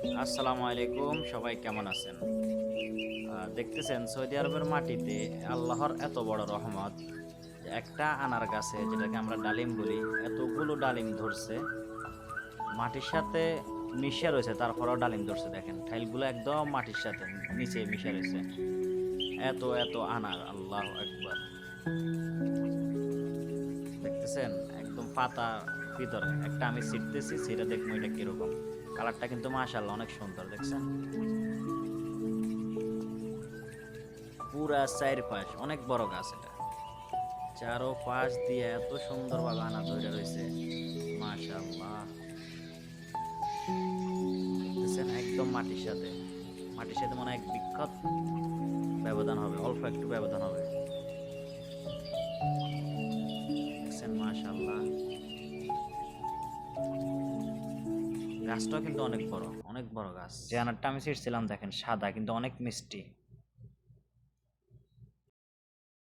আসসালামু আলাইকুম, সবাই কেমন আছেন? দেখতেছেন সৌদি আরবের মাটিতে আল্লাহর এত বড় রহমত যে একটা আনার গাছে, যেটাকে আমরা ডালিম বলি, এতগুলো ডালিম ধরছে, মাটির সাথে মিশে রয়েছে, তারপরেও ডালিম ধরছে। দেখেন ঠাইলগুলো একদম মাটির সাথে নিচে মিশে রয়েছে। এত এত আনার, আল্লাহ একবার দেখতেছেন একদম পাতা ভিতরে একটা আমি ছিটতেছি, সেটা দেখবো এটা কিরকম। কালারটা কিন্তু মাশাআল্লাহ অনেক সুন্দর, দেখছেন? পুরা চারপাশ অনেক বড় গাছ এটা, চারো পাশ দিয়ে এত সুন্দরভাবে আনা ধরে রয়েছে। মাশাআল্লাহ, দেখতেছেন একদম মাটির সাথে মনে হয় এক বিখ্যাত ব্যবধান হবে, অল্প একটু ব্যবধান হবে। দেখছেন মাশাআল্লাহ, গাছটাও কিন্তু অনেক বড়, অনেক বড় গাছ। যে আনারটা আমি ছিঁড়ছিলাম দেখেন সাদা, কিন্তু অনেক মিষ্টি।